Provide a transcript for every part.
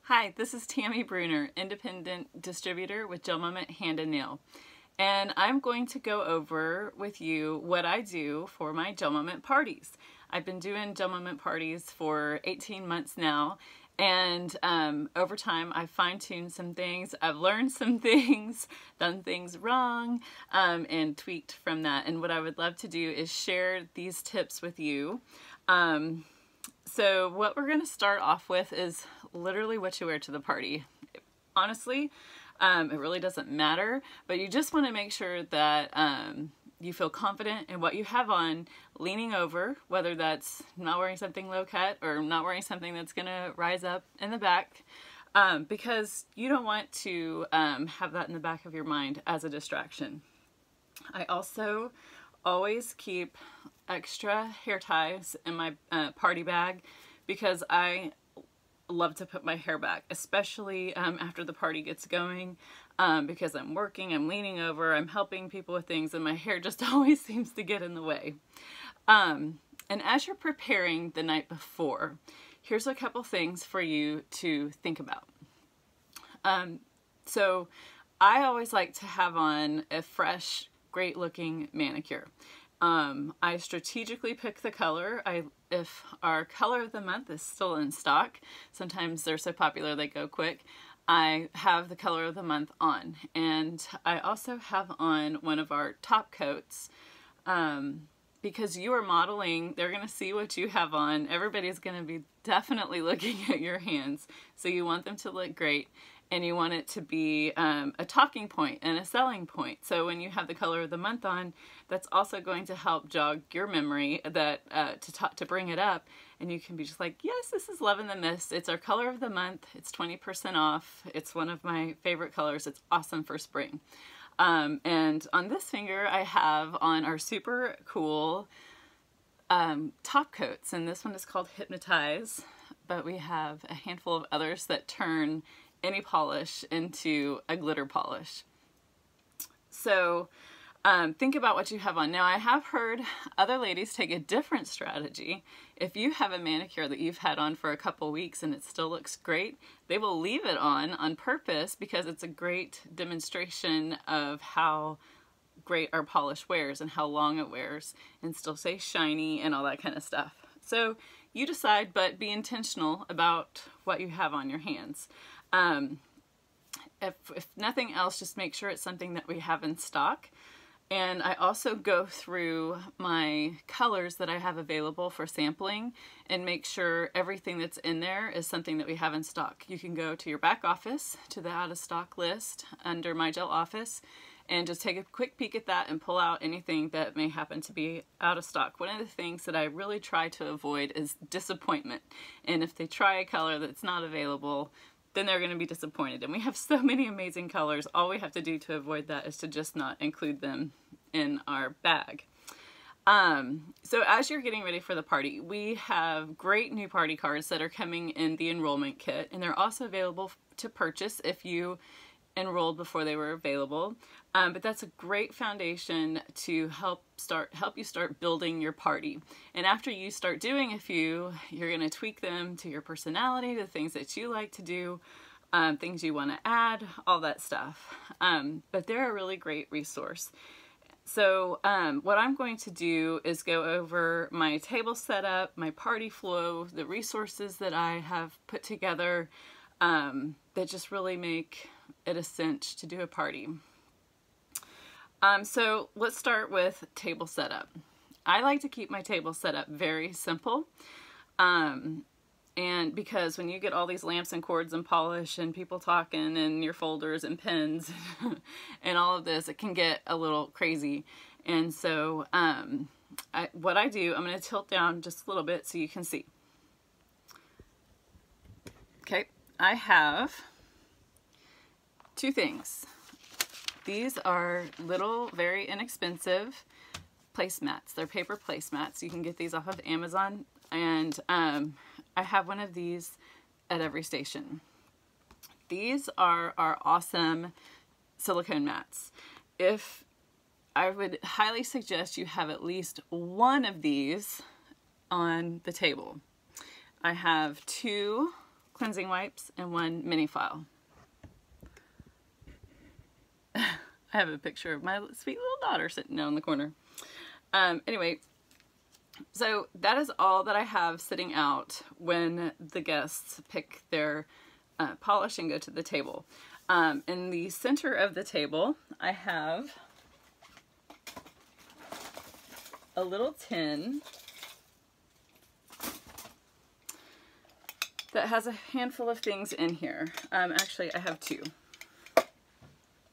Hi, this is Tammy Bruner, independent distributor with GelMoment Hand and Nail. And I'm going to go over with you what I do for my GelMoment parties. I've been doing GelMoment parties for 18 months now, and over time I've fine-tuned some things, I've learned some things, done things wrong, and tweaked from that. And what I would love to do is share these tips with you. So what we're going to start off with is literally what you wear to the party. Honestly, it really doesn't matter, but you just want to make sure that you feel confident in what you have on, leaning over, whether that's not wearing something low cut or not wearing something that's going to rise up in the back, because you don't want to have that in the back of your mind as a distraction. I also always keep extra hair ties in my party bag because I love to put my hair back, especially after the party gets going, because I'm working, I'm leaning over, I'm helping people with things, and my hair just always seems to get in the way. And as you're preparing the night before, here's a couple things for you to think about. So I always like to have on a fresh, great looking manicure. I strategically pick the color. If our color of the month is still in stock, sometimes they're so popular they go quick, I have the color of the month on. And I also have on one of our top coats, because you are modeling, they're going to see what you have on. Everybody's going to be definitely looking at your hands, so you want them to look great. And you want it to be a talking point and a selling point. So when you have the color of the month on, that's also going to help jog your memory that to bring it up, and you can be just like, yes, this is Love in the Mist. It's our color of the month. It's 20% off. It's one of my favorite colors. It's awesome for spring. And on this finger, I have on our super cool top coats, and this one is called Hypnotize, but we have a handful of others that turn any polish into a glitter polish. So think about what you have on. Now, I have heard other ladies take a different strategy. If you have a manicure that you've had on for a couple weeks and it still looks great, they will leave it on purpose because it's a great demonstration of how great our polish wears and how long it wears and still stay shiny and all that kind of stuff. So you decide, but be intentional about what you have on your hands. If nothing else, just make sure it's something that we have in stock. And I also go through my colors that I have available for sampling and make sure everything that's in there is something that we have in stock. You can go to your back office, to the out of stock list under My Gel Office, and just take a quick peek at that and pull out anything that may happen to be out of stock. One of the things that I really try to avoid is disappointment. And if they try a color that's not available, then they're going to be disappointed. And we have so many amazing colors. All we have to do to avoid that is to just not include them in our bag. So as you're getting ready for the party, we have great new party cards that are coming in the enrollment kit, and they're also available to purchase if you enrolled before they were available. But that's a great foundation to help you start building your party. And after you start doing a few, you're going to tweak them to your personality, to things that you like to do, things you want to add, all that stuff. But they're a really great resource. So what I'm going to do is go over my table setup, my party flow, the resources that I have put together that just really make it a cinch to do a party. So let's start with table setup. I like to keep my table setup very simple, and because when you get all these lamps and cords and polish and people talking and your folders and pens and all of this, it can get a little crazy. And so what I do, I'm going to tilt down just a little bit so you can see. Okay, I have two things. These are little, very inexpensive placemats. They're paper placemats. You can get these off of Amazon, and I have one of these at every station. These are our awesome silicone mats. I would highly suggest you have at least one of these on the table. I have two cleansing wipes, and 1 mini file. I have a picture of my sweet little daughter sitting down in the corner. Anyway, so that is all that I have sitting out when the guests pick their polish and go to the table. In the center of the table, I have a little tin that has a handful of things in here. Actually, I have 2.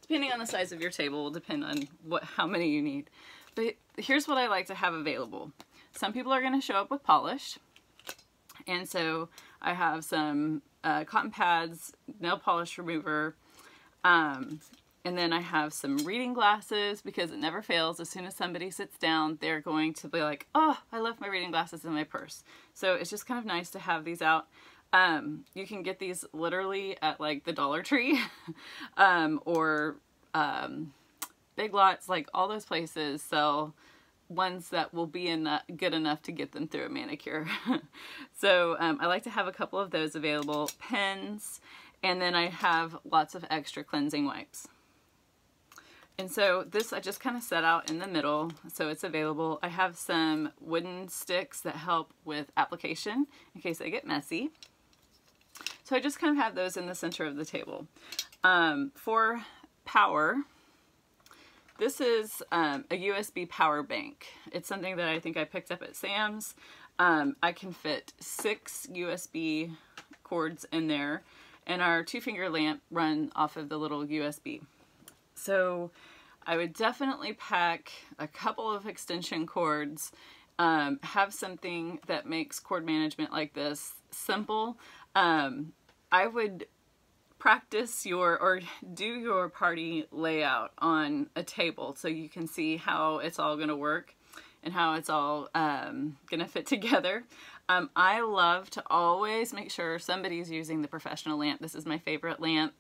Depending on the size of your table will depend on how many you need. But here's what I like to have available. Some people are going to show up with polish, and so I have some cotton pads, nail polish remover, and then I have some reading glasses, because it never fails. As soon as somebody sits down, they're going to be like, oh, I left my reading glasses in my purse. So it's just kind of nice to have these out. You can get these literally at like the Dollar Tree or Big Lots, like all those places sell ones that will be good enough to get them through a manicure. So I like to have a couple of those available, pens, and then I have lots of extra cleansing wipes. And so this I just kind of set out in the middle so it's available. I have some wooden sticks that help with application in case they get messy. So I just kind of have those in the center of the table. For power, this is a USB power bank. It's something that I think I picked up at Sam's. I can fit 6 USB cords in there, and our 2-finger lamp run off of the little USB. So I would definitely pack a couple of extension cords, have something that makes cord management like this simple. I would practice or do your party layout on a table so you can see how it's all going to work and how it's all going to fit together. I love to always make sure somebody's using the professional lamp. This is my favorite lamp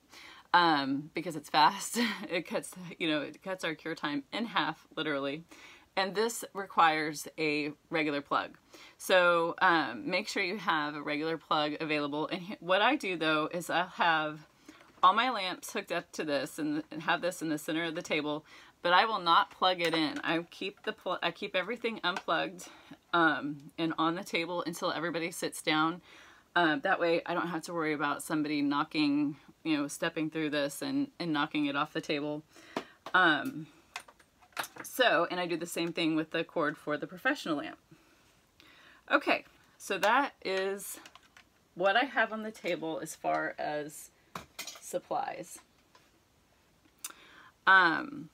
because it's fast. It cuts, it cuts our cure time in half, literally. And this requires a regular plug. So make sure you have a regular plug available. And what I do though is I'll have all my lamps hooked up to this and have this in the center of the table, but I will not plug it in. I keep everything unplugged and on the table until everybody sits down. That way I don't have to worry about somebody knocking, stepping through this and knocking it off the table. And I do the same thing with the cord for the professional lamp. Okay, so that is what I have on the table as far as supplies. I'm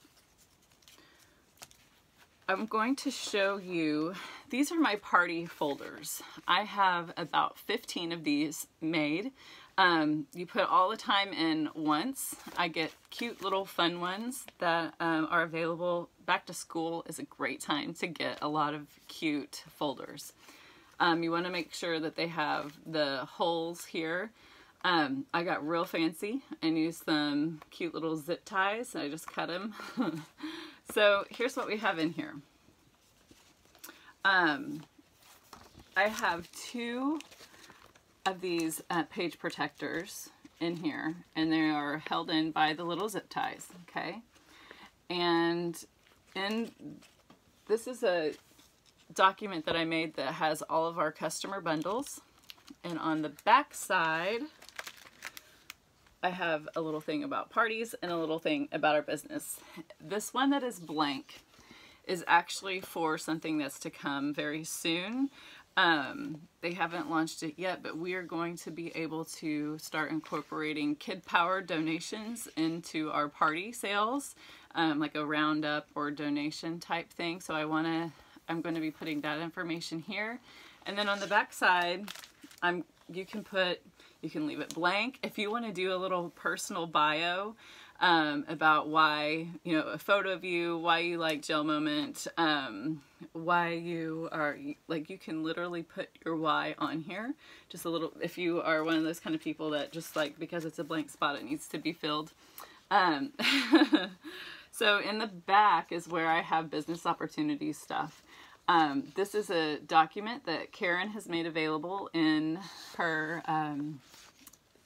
going to show you, these are my party folders. I have about 15 of these made. You put all the time in once. I get cute little fun ones that are available. Back to school is a great time to get a lot of cute folders. You want to make sure that they have the holes here. I got real fancy and used some cute little zip ties. I just cut them. So here's what we have in here. I have 2 of these page protectors in here, and they are held in by the little zip ties, okay? And this is a document that I made that has all of our customer bundles, and on the back side I have a little thing about parties and a little thing about our business. This one that is blank is actually for something that's to come very soon. They haven't launched it yet, but we are going to be able to start incorporating kid power donations into our party sales, like a roundup or donation type thing. So I'm going to be putting that information here. And then on the back side, you can leave it blank. If you want to do a little personal bio about why, a photo of you, why you like GelMoment, why you are, you can literally put your why on here. Just a little, if you are one of those kind of people that just because it's a blank spot, it needs to be filled. So in the back is where I have business opportunity stuff. This is a document that Karen has made available in her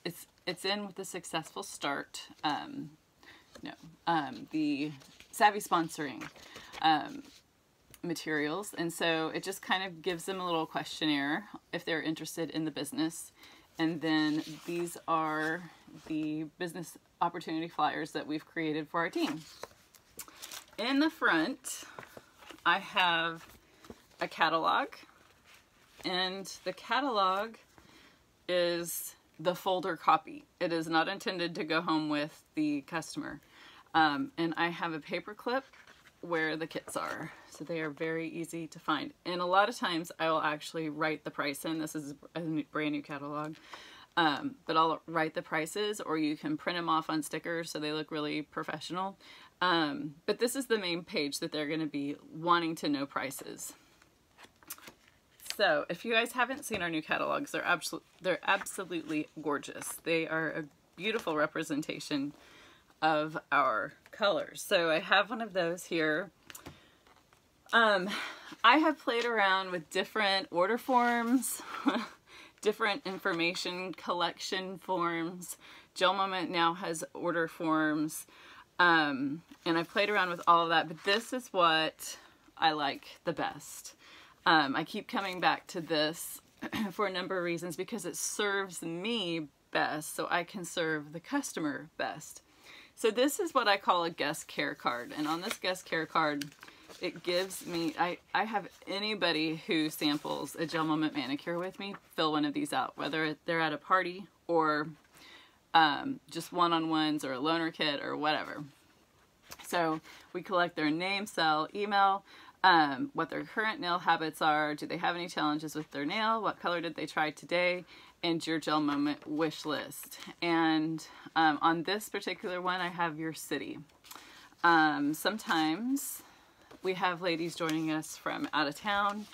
it's in with the Successful Start, the Savvy Sponsoring materials. And so it just kind of gives them a little questionnaire if they're interested in the business. And then these are the business opportunity flyers that we've created for our team. In the front, I have a catalog, and the catalog is the folder copy. It is not intended to go home with the customer. And I have a paper clip where the kits are, so they are very easy to find. And a lot of times I will actually write the price in. This is a brand new catalog, but I'll write the prices, or you can print them off on stickers so they look really professional. But this is the main page that they're going to be wanting to know prices. So if you guys haven't seen our new catalogs, they're absolutely gorgeous. They are a beautiful representation of our colors. So I have one of those here. I have played around with different order forms, different information collection forms. GelMoment now has order forms, and I've played around with all of that, but this is what I like the best. I keep coming back to this for a number of reasons, because it serves me best so I can serve the customer best. So this is what I call a guest care card, and on this guest care card it gives me, I have anybody who samples a GelMoment manicure with me fill one of these out, whether they're at a party or just one-on-ones or a loaner kit or whatever. So we collect their name, cell, email, what their current nail habits are, do they have any challenges with their nail, what color did they try today, and your GelMoment wish list. And on this particular one I have your city. Sometimes we have ladies joining us from out of town,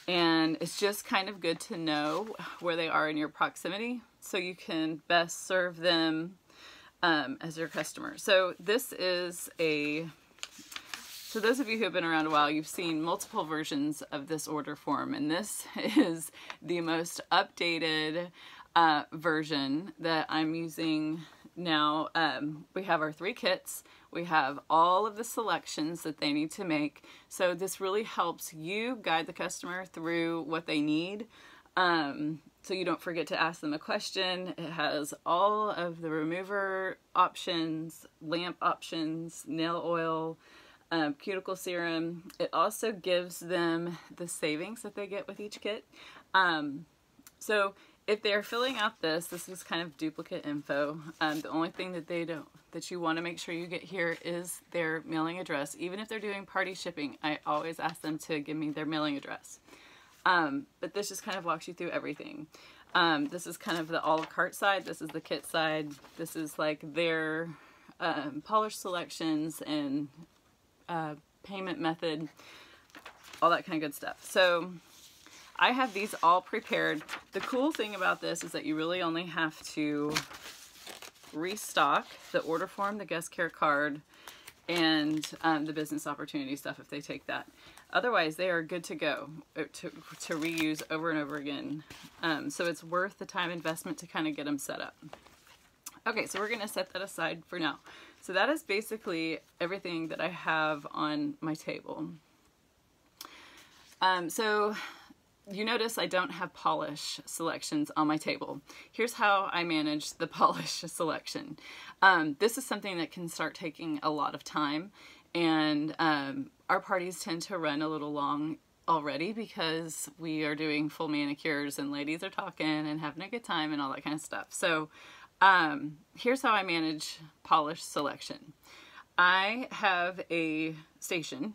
and it's just kind of good to know where they are in your proximity so you can best serve them as your customer. So this is so those of you who have been around a while, you've seen multiple versions of this order form, and this is the most updated version that I'm using now. We have our 3 kits. We have all of the selections that they need to make. So this really helps you guide the customer through what they need. So you don't forget to ask them a question. It has all of the remover options, lamp options, nail oil, cuticle serum. It also gives them the savings that they get with each kit. So if they're filling out this is kind of duplicate info. The only thing that you want to make sure you get here is their mailing address. Even if they're doing party shipping, I always ask them to give me their mailing address. But this just kind of walks you through everything. This is kind of the a la carte side. This is the kit side. This is like their polish selections and payment method, all that kind of good stuff. So I have these all prepared. The cool thing about this is that you really only have to restock the order form, the guest care card, and the business opportunity stuff if they take that. Otherwise, they are good to go to reuse over and over again. So it's worth the time investment to kind of get them set up. Okay, so we're going to set that aside for now. So that is basically everything that I have on my table. So you notice I don't have polish selections on my table. Here's how I manage the polish selection. This is something that can start taking a lot of time, and our parties tend to run a little long already because we are doing full manicures and ladies are talking and having a good time and all that kind of stuff. So here's how I manage polish selection. I have a station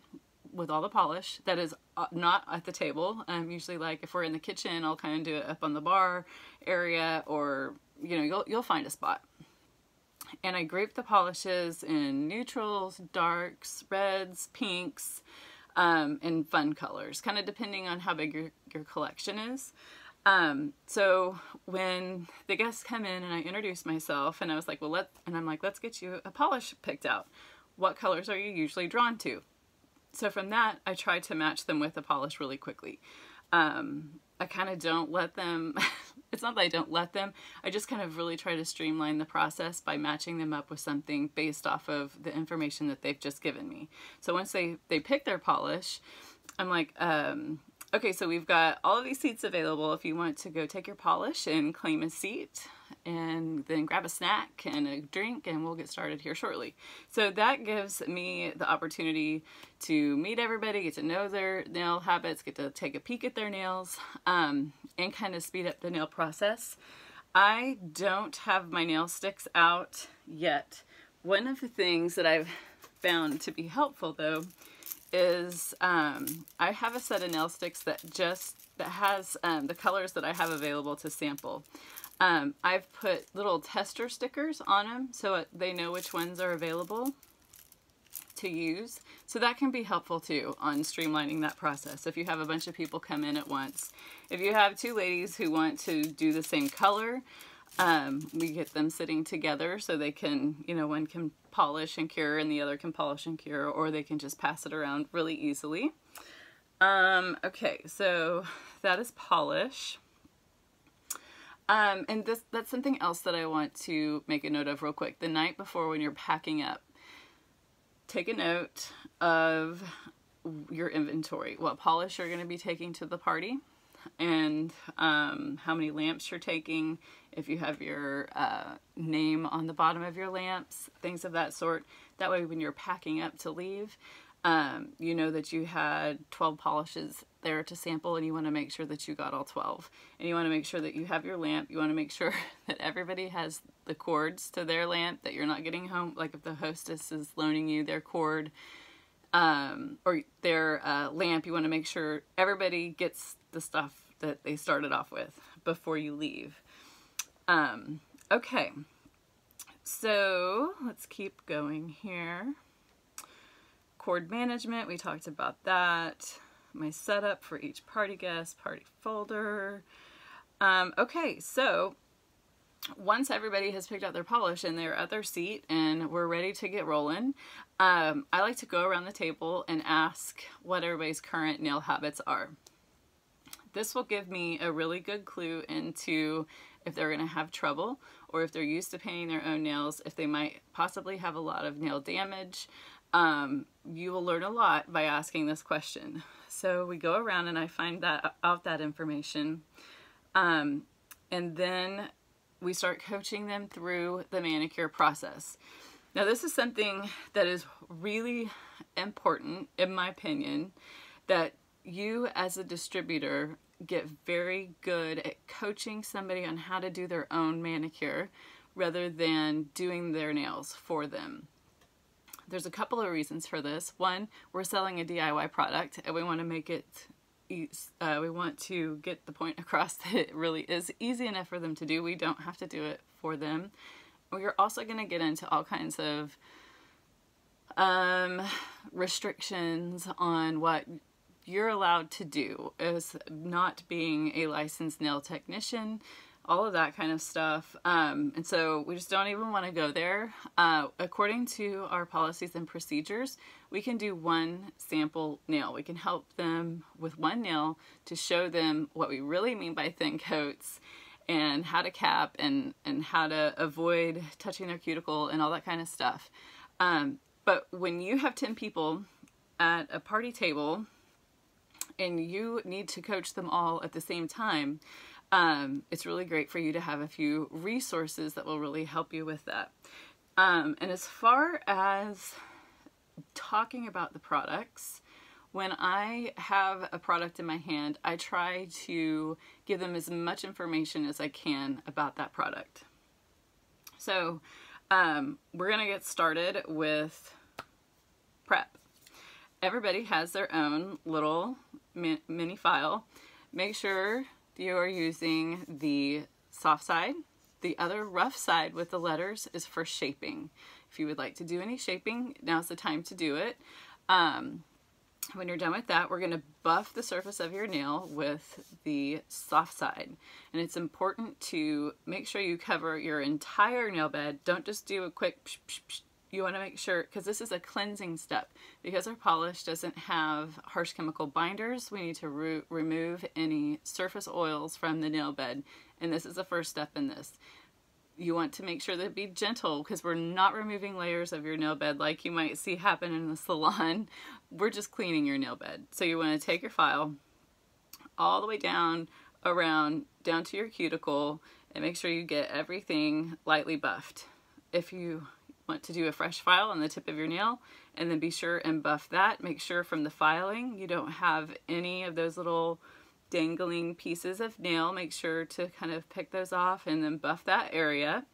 with all the polish that is not at the table. Usually, like if we're in the kitchen, I'll kind of do it up on the bar area, or you'll find a spot. And I group the polishes in neutrals, darks, reds, pinks, and fun colors, kind of depending on how big your collection is. So when the guests come in and I introduce myself and I was like, well, let's get you a polish picked out. What colors are you usually drawn to? So from that, I try to match them with a polish really quickly. I kind of don't let them, it's not that I don't let them, I just kind of really try to streamline the process by matching them up with something based off of the information that they've just given me. So once they pick their polish, I'm like, okay, so we've got all of these seats available if you want to go take your polish and claim a seat, and then grab a snack and a drink, and we'll get started here shortly. So that gives me the opportunity to meet everybody, get to know their nail habits, get to take a peek at their nails, and kind of speed up the nail process. I don't have my nail sticks out yet. One of the things that I've found to be helpful though is I have a set of nail sticks that has the colors that I have available to sample. I've put little tester stickers on them so they know which ones are available to use. So that can be helpful too on streamlining that process. If you have a bunch of people come in at once, if you have two ladies who want to do the same color, we get them sitting together so they can, you know, one can polish and cure and the other can polish and cure, or they can just pass it around really easily. Okay, so that is polish. And that's something else that I want to make a note of real quick. The night before when you're packing up, take a note of your inventory, what polish you're going to be taking to the party, and how many lamps you're taking, if you have your name on the bottom of your lamps, things of that sort. That way when you're packing up to leave, you know that you had 12 polishes there to sample, and you want to make sure that you got all 12. And you want to make sure that you have your lamp. You want to make sure that everybody has the cords to their lamp, that you're not getting home, like if the hostess is loaning you their cord or their lamp, you want to make sure everybody gets the stuff that they started off with before you leave. Okay, so let's keep going here. Cord management, we talked about that. My setup for each party guest, party folder. Okay, so once everybody has picked out their polish and they're at their seat and we're ready to get rolling, I like to go around the table and ask what everybody's current nail habits are. This will give me a really good clue into if they're going to have trouble, or if they're used to painting their own nails, if they might possibly have a lot of nail damage. You will learn a lot by asking this question. So we go around and I find out that information, and then we start coaching them through the manicure process. Now this is something that is really important, in my opinion, that you as a distributor get very good at coaching somebody on how to do their own manicure rather than doing their nails for them. There's a couple of reasons for this. One, we're selling a DIY product and we want to make it, we want to get the point across that it really is easy enough for them to do. We don't have to do it for them. We're also going to get into all kinds of restrictions on what you're allowed to do as not being a licensed nail technician, all of that kind of stuff. And so we just don't even want to go there. According to our policies and procedures, we can do one sample nail. We can help them with one nail to show them what we really mean by thin coats and how to cap and how to avoid touching their cuticle and all that kind of stuff. But when you have 10 people at a party table and you need to coach them all at the same time, it's really great for you to have a few resources that will really help you with that. And as far as talking about the products, when I have a product in my hand, I try to give them as much information as I can about that product. So we're going to get started with prep. Everybody has their own little mini file. Make sure you are using the soft side. The other rough side with the letters is for shaping. If you would like to do any shaping, now's the time to do it. When you're done with that, we're going to buff the surface of your nail with the soft side. And it's important to make sure you cover your entire nail bed. Don't just do a quick psh, psh, psh. You want to make sure, because this is a cleansing step. Because our polish doesn't have harsh chemical binders, we need to remove any surface oils from the nail bed and this is the first step in this. You want to make sure that it be gentle, because we're not removing layers of your nail bed like you might see happen in the salon. We're just cleaning your nail bed. So you want to take your file all the way down down to your cuticle and make sure you get everything lightly buffed. If you want to do a fresh file on the tip of your nail, and then be sure and buff that. Make sure from the filing you don't have any of those little dangling pieces of nail. Make sure to kind of pick those off and then buff that area,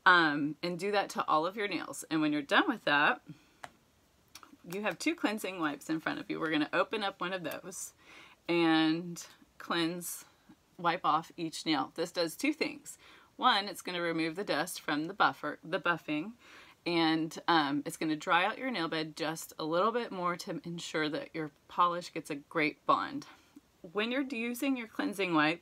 and do that to all of your nails. And when you're done with that, you have 2 cleansing wipes in front of you. We're going to open up one of those and wipe off each nail. This does 2 things. One, it's going to remove the dust from the buffing, and it's going to dry out your nail bed just a little bit more to ensure that your polish gets a great bond. When you're using your cleansing wipe,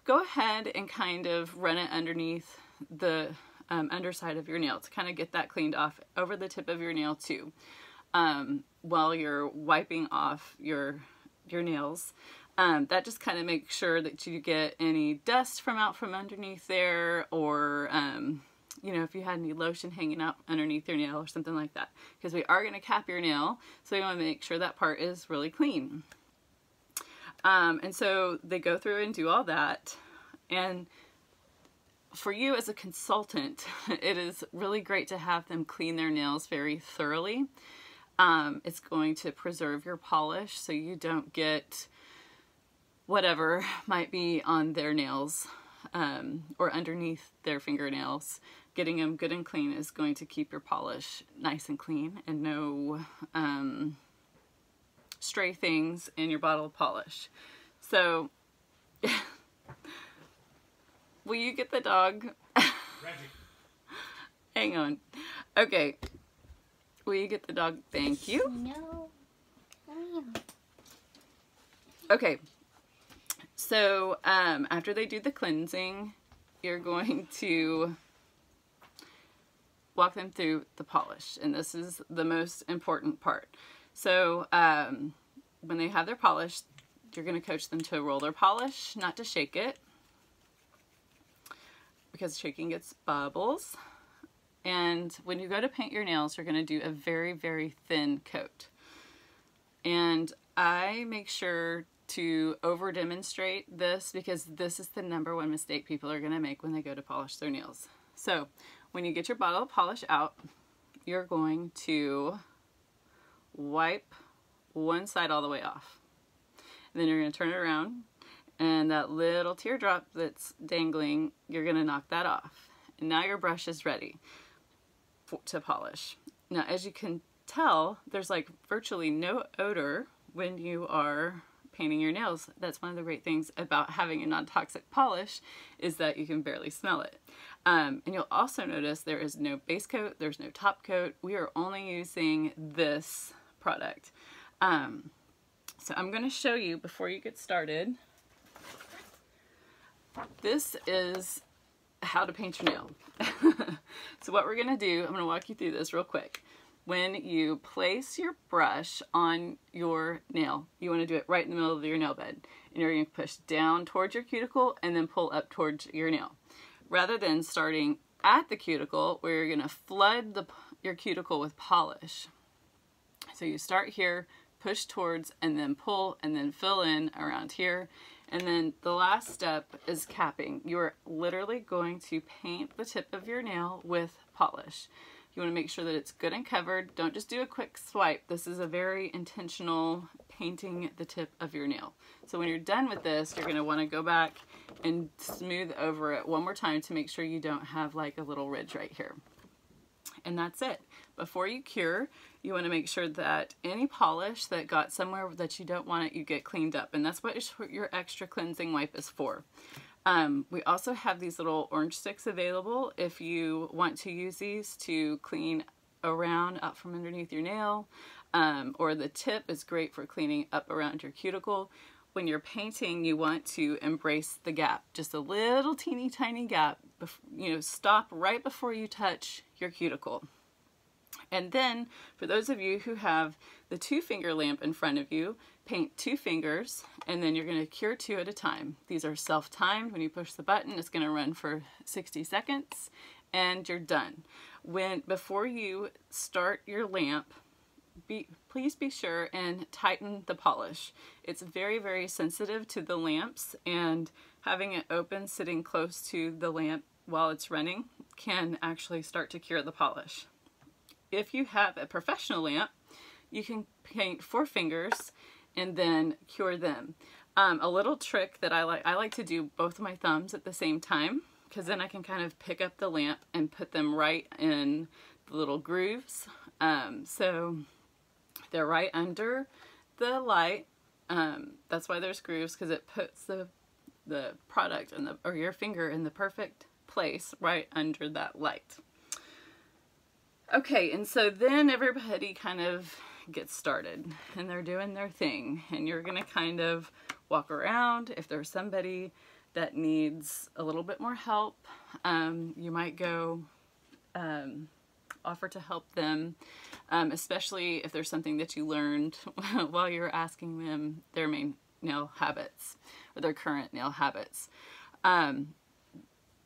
go ahead and kind of run it underneath the underside of your nail to kind of get that cleaned off, over the tip of your nail too, while you're wiping off your nails. That just kind of makes sure that you get any dust from underneath there, or you know, if you had any lotion hanging out underneath your nail or something like that, because we are going to cap your nail, so you want to make sure that part is really clean. And so they go through and do all that, and for you as a consultant, it is really great to have them clean their nails very thoroughly. It's going to preserve your polish so you don't get whatever might be on their nails, or underneath their fingernails. Getting them good and clean is going to keep your polish nice and clean, and no stray things in your bottle of polish. So, will you get the dog? Reggie. Hang on. Okay. Will you get the dog? Thank you. No. Okay. So, after they do the cleansing, you're going to walk them through the polish, and this is the most important part. So, when they have their polish, you're going to coach them to roll their polish, not to shake it, because shaking gets bubbles. And when you go to paint your nails, you're going to do a very, very thin coat. And I make sure to over demonstrate this, because this is the #1 mistake people are going to make when they go to polish their nails. So when you get your bottle of polish out, you're going to wipe one side all the way off, and then you're going to turn it around, and that little teardrop that's dangling, you're going to knock that off, and now your brush is ready to polish. Now, as you can tell, there's like virtually no odor when you are painting your nails. That's one of the great things about having a non-toxic polish, is that you can barely smell it. And you'll also notice there is no base coat, there's no top coat. We are only using this product. So I'm going to show you before you get started. This is how to paint your nail. So what we're going to do, I'm going to walk you through this real quick. When you place your brush on your nail, you want to do it right in the middle of your nail bed. And you're going to push down towards your cuticle and then pull up towards your nail. Rather than starting at the cuticle, where you're going to flood your cuticle with polish. So you start here, push towards, and then pull, and then fill in around here. And then the last step is capping. You're literally going to paint the tip of your nail with polish. You want to make sure that it's good and covered. Don't just do a quick swipe. This is a very intentional painting the tip of your nail. So when you're done with this, you're going to want to go back and smooth over it one more time to make sure you don't have like a little ridge right here. And that's it. Before you cure, you want to make sure that any polish that got somewhere that you don't want it, you get cleaned up. And that's what your extra cleansing wipe is for. We also have these little orange sticks available if you want to use these to clean around out from underneath your nail, or the tip is great for cleaning up around your cuticle. When you're painting, you want to embrace the gap, just a little teeny tiny gap. You know, stop right before you touch your cuticle. And then for those of you who have the 2-finger lamp in front of you, paint 2 fingers, and then you're going to cure 2 at a time. These are self-timed. When you push the button, it's going to run for 60 seconds, and you're done. Before you start your lamp, please be sure and tighten the polish. It's very, very sensitive to the lamps, and having it open sitting close to the lamp while it's running can actually start to cure the polish. If you have a professional lamp, you can paint 4 fingers and then cure them. A little trick that I like to do both of my thumbs at the same time, because then I can kind of pick up the lamp and put them right in the little grooves. So they're right under the light. That's why there's grooves, because it puts the product or your finger in the perfect place right under that light. Okay, and so then everybody kind of gets started and they're doing their thing, and you're gonna kind of walk around. If there's somebody that needs a little bit more help, you might go offer to help them, especially if there's something that you learned while you're asking them their main nail habits or their current nail habits.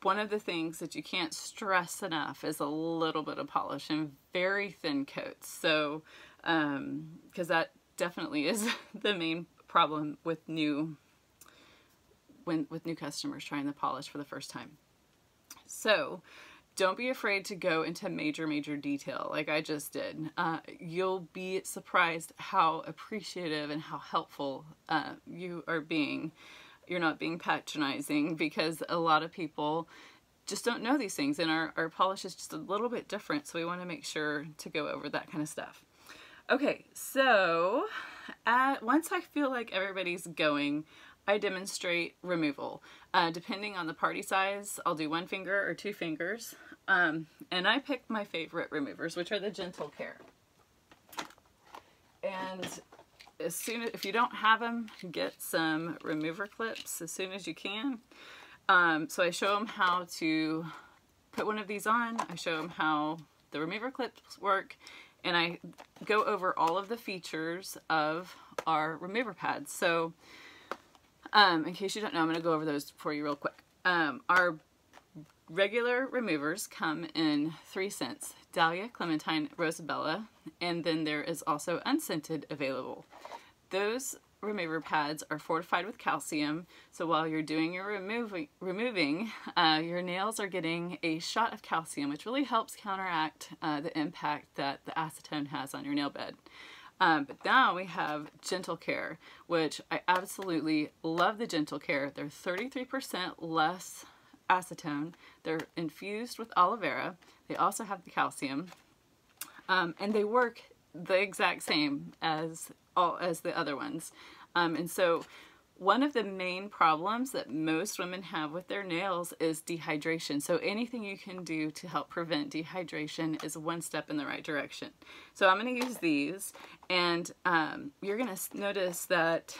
One of the things that you can't stress enough is a little bit of polish and very thin coats. So, because that definitely is the main problem with new customers trying the polish for the first time. So, don't be afraid to go into major detail like I just did. You'll be surprised how appreciative and how helpful you are being. You're not being patronizing, because a lot of people just don't know these things, and our polish is just a little bit different, so we want to make sure to go over that kind of stuff. Okay, so once I feel like everybody's going, I demonstrate removal. Depending on the party size, I'll do 1 finger or 2 fingers, and I picked my favorite removers, which are the Gentle Care. And if you don't have them, get some remover clips as soon as you can. So I show them how to put one of these on. I show them how the remover clips work, and I go over all of the features of our remover pads. So in case you don't know, I'm going to go over those for you real quick. Our regular removers come in 3 scents: Dahlia, Clementine, Rosabella, and then there is also unscented available. Those remover pads are fortified with calcium, so while you're doing your removing, your nails are getting a shot of calcium, which really helps counteract the impact that the acetone has on your nail bed. But now we have Gentle Care, which I absolutely love. The Gentle Care, they're 33% less acetone. They're infused with aloe vera. They also have the calcium, and they work the exact same as the other ones. And so one of the main problems that most women have with their nails is dehydration. So anything you can do to help prevent dehydration is one step in the right direction. So I'm going to use these, and you're going to notice that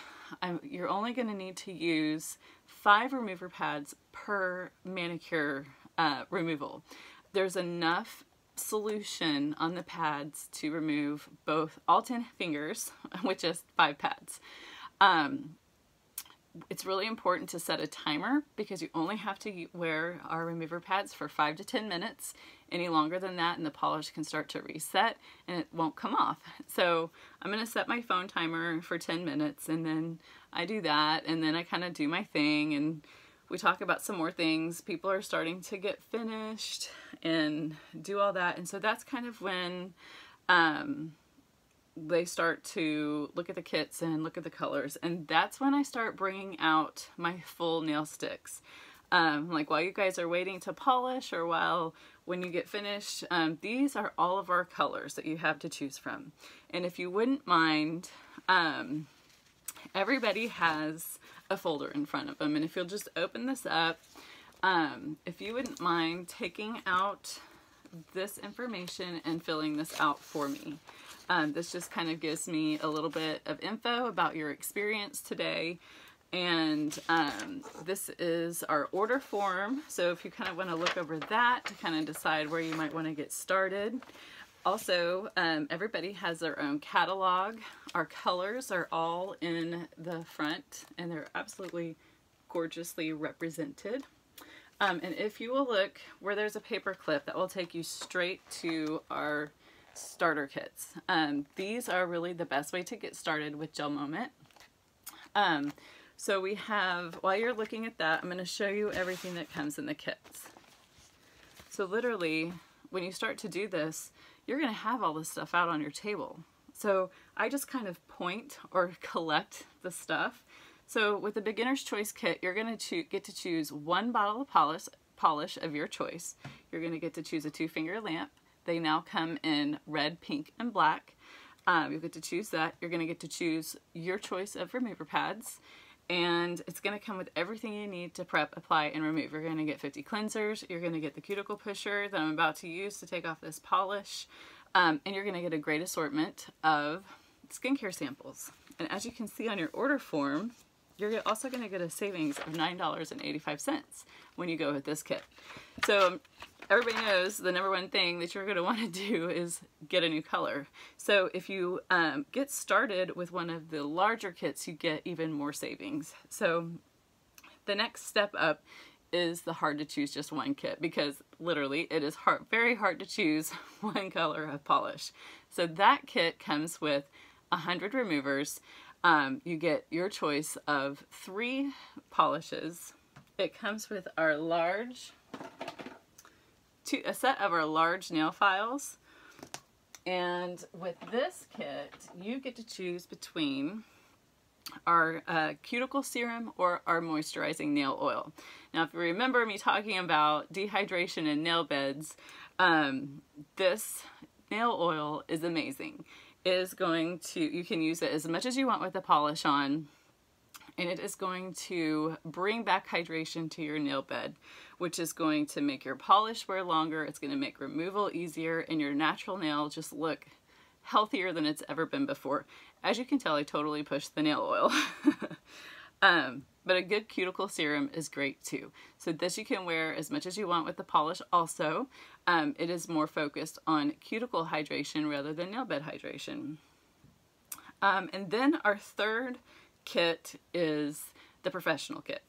you're only going to need to use 5 remover pads per manicure removal. There's enough solution on the pads to remove all 10 fingers, which is 5 pads. It's really important to set a timer, because you only have to wear our remover pads for 5 to 10 minutes. Any longer than that and the polish can start to reset and it won't come off. So I'm going to set my phone timer for 10 minutes, and then I do that, and then I kind of do my thing, and we talk about some more things. People are starting to get finished and do all that, and so that's kind of when they start to look at the kits and look at the colors, and that's when I start bringing out my full nail sticks. Like while you guys are waiting to polish, or when you get finished, these are all of our colors that you have to choose from. And if you wouldn't mind, everybody has a folder in front of them, and if you'll just open this up, if you wouldn't mind taking out this information and filling this out for me. This just kind of gives me a little bit of info about your experience today. And this is our order form. So if you kind of want to look over that to kind of decide where you might want to get started. Also, everybody has their own catalog. Our colors are all in the front and they're absolutely gorgeously represented. And if you will look where there's a paper clip, that will take you straight to our starter kits. These are really the best way to get started with GelMoment. So we have, while you're looking at that, I'm going to show you everything that comes in the kits. So literally, when you start to do this, you're going to have all this stuff out on your table. So I just kind of point or collect the stuff. So with the beginner's choice kit, you're going to get to choose one bottle of polish of your choice. You're going to get to choose a 2-finger lamp. They now come in red, pink, and black. You'll get to choose that. You're going to get to choose your choice of remover pads. And it's going to come with everything you need to prep, apply, and remove. You're going to get 50 cleansers. You're going to get the cuticle pusher that I'm about to use to take off this polish. And you're going to get a great assortment of skincare samples. And as you can see on your order form, you're also going to get a savings of $9.85 when you go with this kit. So everybody knows the number one thing that you're going to want to do is get a new color. So if you get started with one of the larger kits, you get even more savings. So the next step up is the hard to choose just one kit, because literally it is very hard to choose one color of polish. So that kit comes with 100 removers. You get your choice of 3 polishes. It comes with our a set of our large nail files. And with this kit, you get to choose between our cuticle serum or our moisturizing nail oil. Now, if you remember me talking about dehydration and nail beds, this nail oil is amazing. You can use it as much as you want with the polish on, and it is going to bring back hydration to your nail bed, which is going to make your polish wear longer. It's going to make removal easier, and your natural nail just look healthier than it's ever been before. As you can tell, I totally pushed the nail oil. But a good cuticle serum is great too. So this you can wear as much as you want with the polish also. It is more focused on cuticle hydration rather than nail bed hydration. And then our third kit is the professional kit.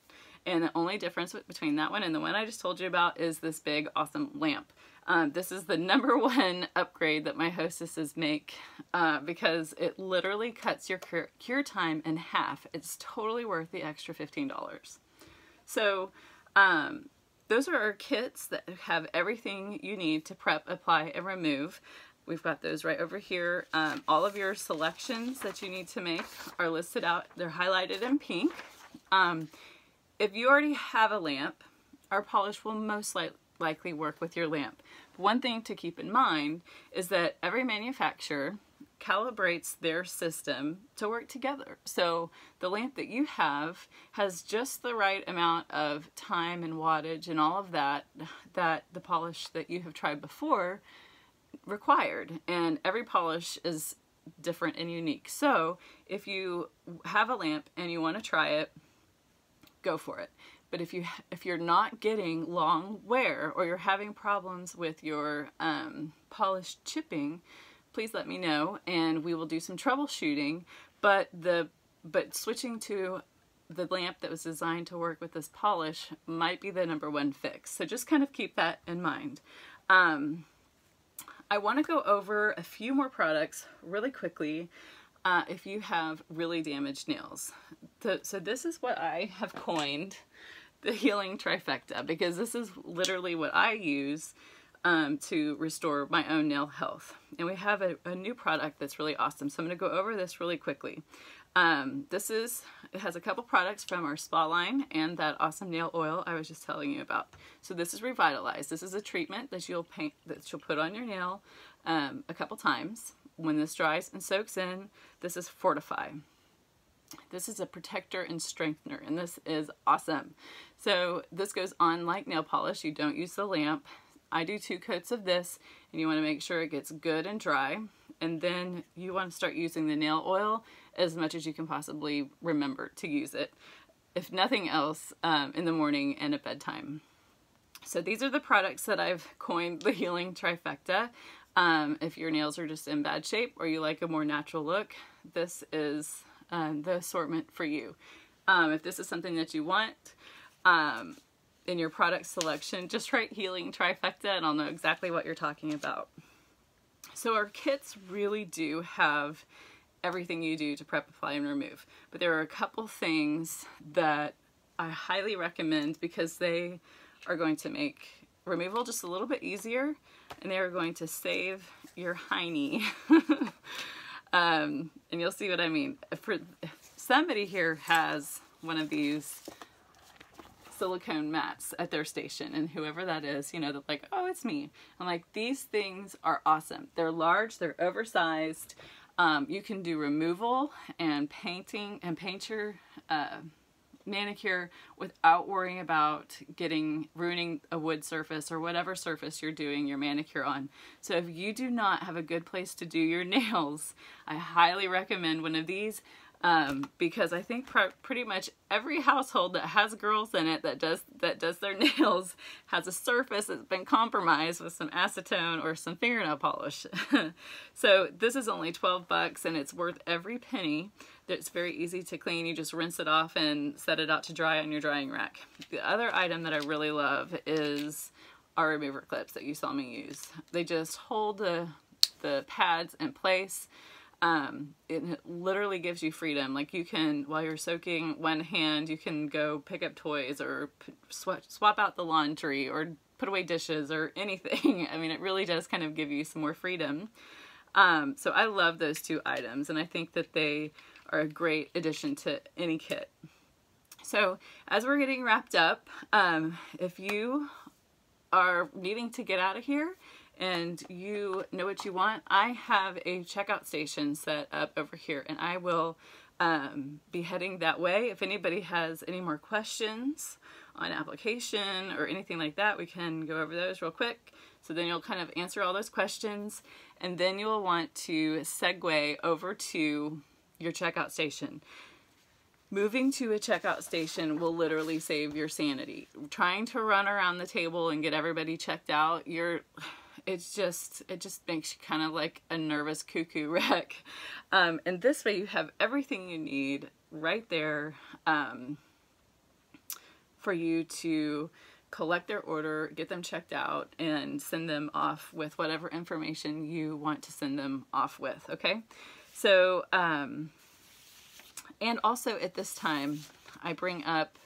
And the only difference between that one and the one I just told you about is this big awesome lamp. This is the #1 upgrade that my hostesses make because it literally cuts your cure time in half. It's totally worth the extra $15. So those are our kits that have everything you need to prep, apply, and remove. We've got those right over here. All of your selections that you need to make are listed out. They're highlighted in pink. If you already have a lamp, our polish will most likely work with your lamp. One thing to keep in mind is that every manufacturer calibrates their system to work together. So the lamp that you have has just the right amount of time and wattage and all of that the polish that you have tried before required. And every polish is different and unique. So if you have a lamp and you want to try it, go for it. But if you're not getting long wear or you're having problems with your polish chipping, please let me know and we will do some troubleshooting. But switching to the lamp that was designed to work with this polish might be the #1 fix. So just kind of keep that in mind. I want to go over a few more products really quickly if you have really damaged nails. So this is what I have coined the healing trifecta, because this is literally what I use to restore my own nail health. And we have a new product that's really awesome. So I'm going to go over this really quickly. It has a couple products from our spa line and that awesome nail oil I was just telling you about. So this is Revitalize. This is a treatment that you'll put on your nail a couple times. When this dries and soaks in, this is Fortify. This is a protector and strengthener, and this is awesome. So this goes on like nail polish. You don't use the lamp. I do 2 coats of this, and you want to make sure it gets good and dry. And then you want to start using the nail oil as much as you can possibly remember to use it, if nothing else, in the morning and at bedtime. So these are the products that I've coined the healing trifecta. If your nails are just in bad shape or you like a more natural look, this is the assortment for you. If this is something that you want in your product selection, just write healing trifecta and I'll know exactly what you're talking about. So our kits really do have everything you do to prep, apply, and remove. But there are a couple things that I highly recommend because they are going to make removal just a little bit easier and they are going to save your hiney. And you'll see what I mean. If somebody here has one of these silicone mats at their station, and whoever that is, you know, they're like, oh, it's me. I'm like, these things are awesome. They're large, they're oversized. You can do removal and painting and paint your manicure without worrying about ruining a wood surface or whatever surface you're doing your manicure on. So if you do not have a good place to do your nails, I highly recommend one of these. Because I think pretty much every household that has girls in it that does their nails has a surface that's been compromised with some acetone or some fingernail polish. So this is only 12 bucks and it's worth every penny. It's very easy to clean. You just rinse it off and set it out to dry on your drying rack. The other item that I really love is our remover clips that you saw me use. They just hold the pads in place. It literally gives you freedom. Like you can, while you're soaking one hand, you can go pick up toys or swap out the laundry or put away dishes or anything. I mean, it really does kind of give you some more freedom. So I love those two items and I think that they are a great addition to any kit. So as we're getting wrapped up, if you are needing to get out of here and you know what you want, I have a checkout station set up over here and I will be heading that way. If anybody has any more questions on application or anything like that, we can go over those real quick. So then you'll kind of answer all those questions and then you'll want to segue over to your checkout station. Moving to a checkout station will literally save your sanity. Trying to run around the table and get everybody checked out, it just makes you kind of like a nervous cuckoo wreck. And this way you have everything you need right there for you to collect their order, get them checked out, and send them off with whatever information you want to send them off with, okay? So, and also at this time, I bring up,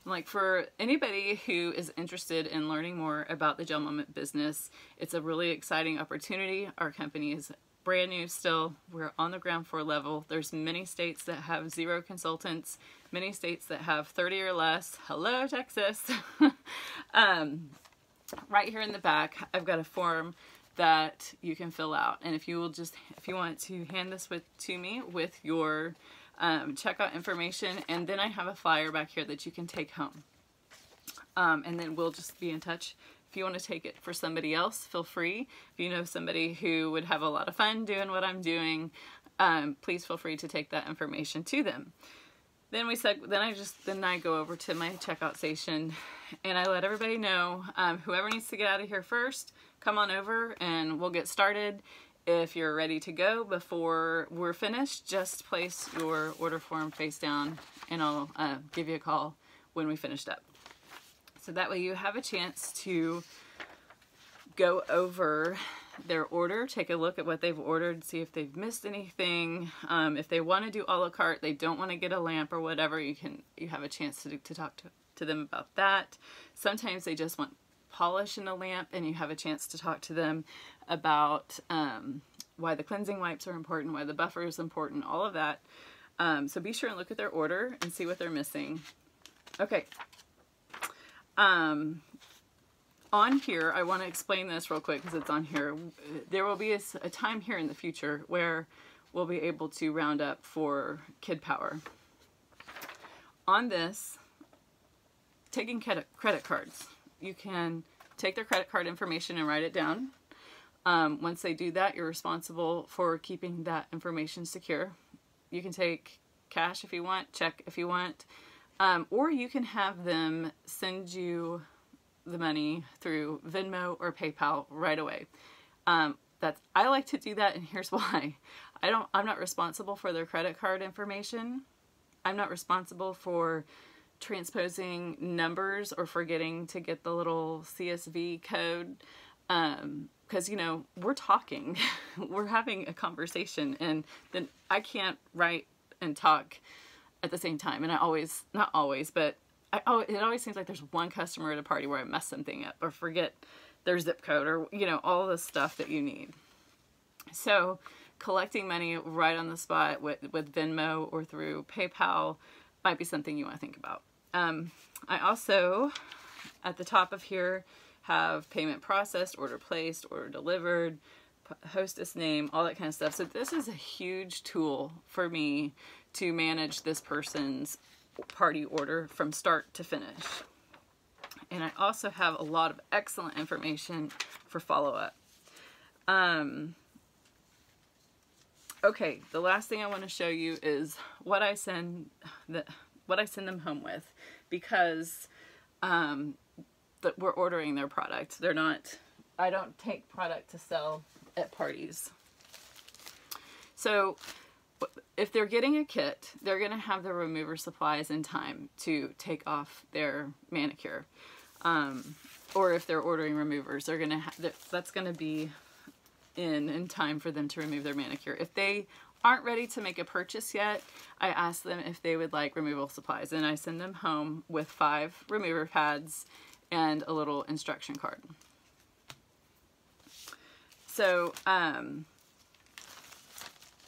like, for anybody who is interested in learning more about the GelMoment business, it's a really exciting opportunity. Our company is brand new still. We're on the ground floor level. There's many states that have 0 consultants, many states that have 30 or less. Hello, Texas. Right here in the back, I've got a form that you can fill out. And if you want to hand this to me with your checkout information, and then I have a flyer back here that you can take home. And then we'll just be in touch. If you want to take it for somebody else, feel free. If you know somebody who would have a lot of fun doing what I'm doing, please feel free to take that information to them. Then I go over to my checkout station and I let everybody know, whoever needs to get out of here first, come on over and we'll get started. If you're ready to go before we're finished, just place your order form face down and I'll give you a call when we finished up. So that way you have a chance to go over their order, take a look at what they've ordered, see if they've missed anything. If they want to do a la carte, they don't want to get a lamp or whatever, you have a chance to talk to them about that. Sometimes they just want polish in a lamp and you have a chance to talk to them about why the cleansing wipes are important, why the buffer is important, all of that. So be sure and look at their order and see what they're missing. Okay. On here, I want to explain this real quick because it's on here. There will be a time here in the future where we'll be able to round up for Kid Power. On this, taking credit cards. You can take their credit card information and write it down. Once they do that, you're responsible for keeping that information secure. You can take cash if you want, check if you want, or you can have them send you the money through Venmo or PayPal right away. I like to do that, and here's why. I'm not responsible for their credit card information. I'm not responsible for transposing numbers or forgetting to get the little CSV code. Because, you know, we're talking, we're having a conversation, and then I can't write and talk at the same time. And I always, not always, but it always seems like there's one customer at a party where I mess something up or forget their zip code or, you know, all the stuff that you need. So collecting money right on the spot with Venmo or through PayPal might be something you want to think about. I also, at the top of here, have payment processed, order placed, order delivered, hostess name, all that kind of stuff. So this is a huge tool for me to manage this person's party order from start to finish. And I also have a lot of excellent information for follow-up. Okay, the last thing I want to show you is what I send them home with, because we're ordering their product. I don't take product to sell at parties. So if they're getting a kit, they're going to have the remover supplies in time to take off their manicure. Or if they're ordering removers, they're going to that's going to be in time for them to remove their manicure. If they aren't ready to make a purchase yet, I ask them if they would like removal supplies, and I send them home with 5 remover pads and a little instruction card. So,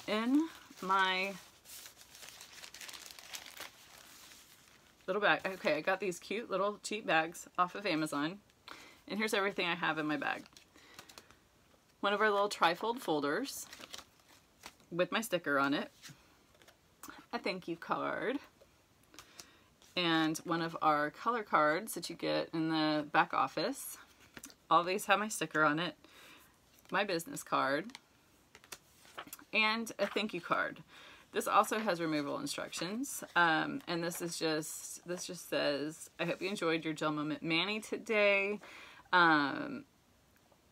in my little bag, okay, I got these cute little cheap bags off of Amazon, and here's everything I have in my bag. One of our little trifold folders with my sticker on it, a thank you card, and one of our color cards that you get in the back office. All these have my sticker on it, my business card, and a thank you card. This also has removal instructions, and this just says, I hope you enjoyed your GelMoment mani today.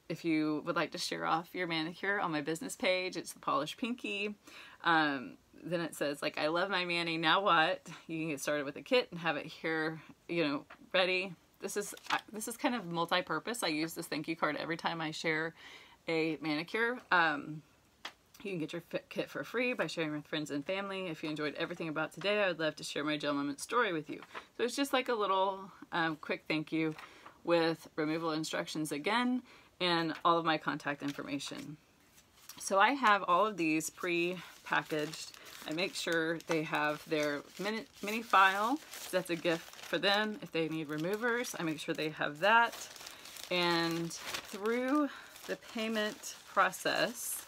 If you would like to share off your manicure on my business page, it's the Polished Pinky. Then it says, like, I love my mani, now what? You can get started with a kit and have it here, you know, ready. This is kind of multi-purpose. I use this thank you card every time I share a manicure. You can get your kit for free by sharing with friends and family. If you enjoyed everything about today, I would love to share my GelMoment story with you. So it's just like a little quick thank you with removal instructions again, and all of my contact information. So I have all of these pre-packaged. I make sure they have their mini file. That's a gift for them if they need removers. I make sure they have that. And through the payment process,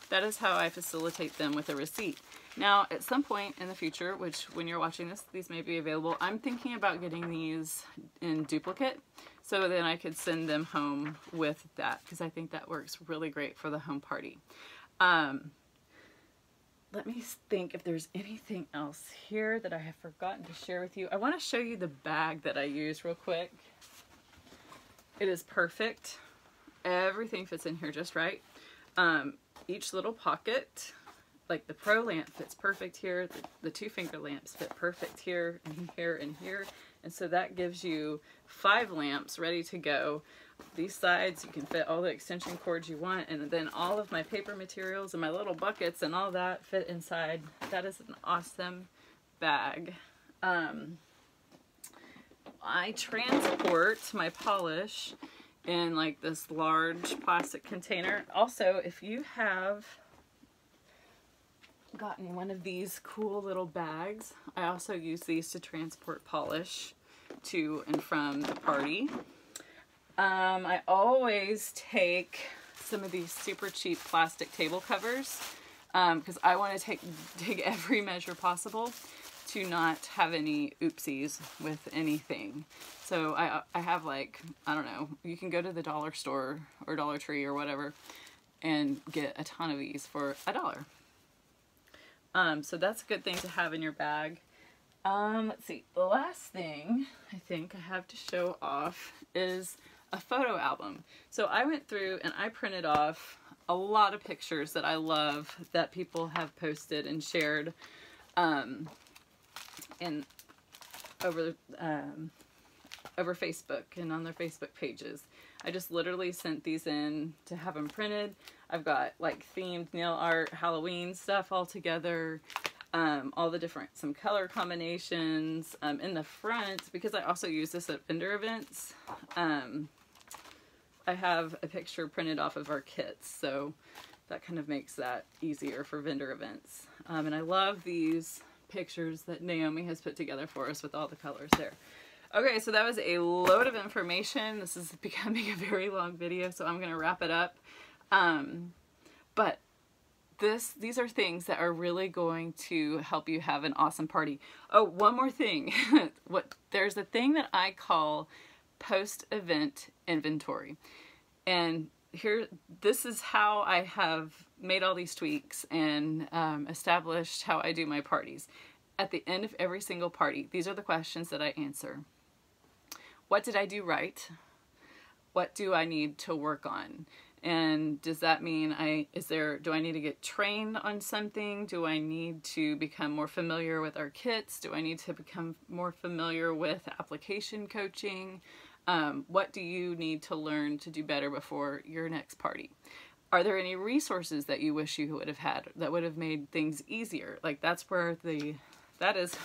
that is how I facilitate them with a receipt. Now, at some point in the future, which when you're watching this, these may be available, I'm thinking about getting these in duplicate, so then I could send them home with that, because I think that works really great for the home party. Let me think if there's anything else here that I have forgotten to share with you. I want to show you the bag that I use real quick. It is perfect. Everything fits in here just right. Each little pocket, like the Pro lamp fits perfect here. The 2-finger lamps fit perfect here and here and here. And so that gives you 5 lamps ready to go. These sides, you can fit all the extension cords you want, and then all of my paper materials and my little buckets and all that fit inside. That is an awesome bag. I transport my polish in like this large plastic container. Also, if you have gotten one of these cool little bags, I also use these to transport polish to and from the party. I always take some of these super cheap plastic table covers because I want to take every measure possible to not have any oopsies with anything. So I have, like, I don't know, you can go to the dollar store or Dollar Tree or whatever and get a ton of these for $1. So that's a good thing to have in your bag. Let's see, the last thing I think I have to show off is a photo album. So I went through and I printed off a lot of pictures that I love that people have posted and shared and over Facebook and on their Facebook pages. I just literally sent these in to have them printed. I've got like themed nail art, Halloween stuff all together, all the different, some color combinations. In the front, because I also use this at vendor events, I have a picture printed off of our kits, so that kind of makes that easier for vendor events. And I love these pictures that Naomi has put together for us with all the colors there. Okay, so that was a load of information. This is becoming a very long video, so I'm going to wrap it up. But these are things that are really going to help you have an awesome party. Oh, one more thing. There's a thing that I call post-event inventory. And this is how I have made all these tweaks and established how I do my parties. At the end of every single party, these are the questions that I answer. What did I do right? What do I need to work on? And does that mean do I need to get trained on something? Do I need to become more familiar with our kits? Do I need to become more familiar with application coaching? What do you need to learn to do better before your next party? Are there any resources that you wish you would have had that would have made things easier? Like that is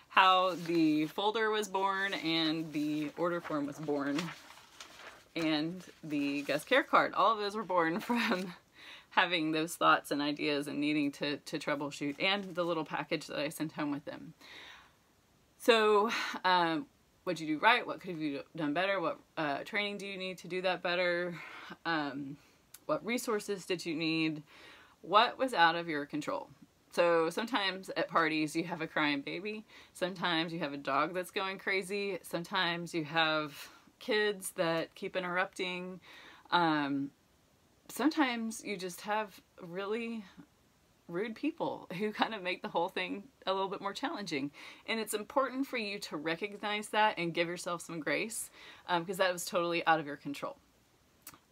how the folder was born and the order form was born and the guest care card. All of those were born from having those thoughts and ideas and needing to troubleshoot, and the little package that I sent home with them. So what'd you do right? What could have you done better? What training do you need to do that better? What resources did you need? What was out of your control? So sometimes at parties you have a crying baby. Sometimes you have a dog that's going crazy. Sometimes you have kids that keep interrupting. Sometimes you just have really rude people who kind of make the whole thing a little bit more challenging. And it's important for you to recognize that and give yourself some grace, because that was totally out of your control.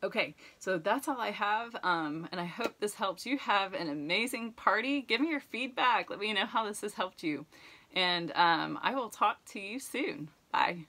Okay, so that's all I have, and I hope this helps you have an amazing party. Give me your feedback. Let me know how this has helped you. And I will talk to you soon. Bye.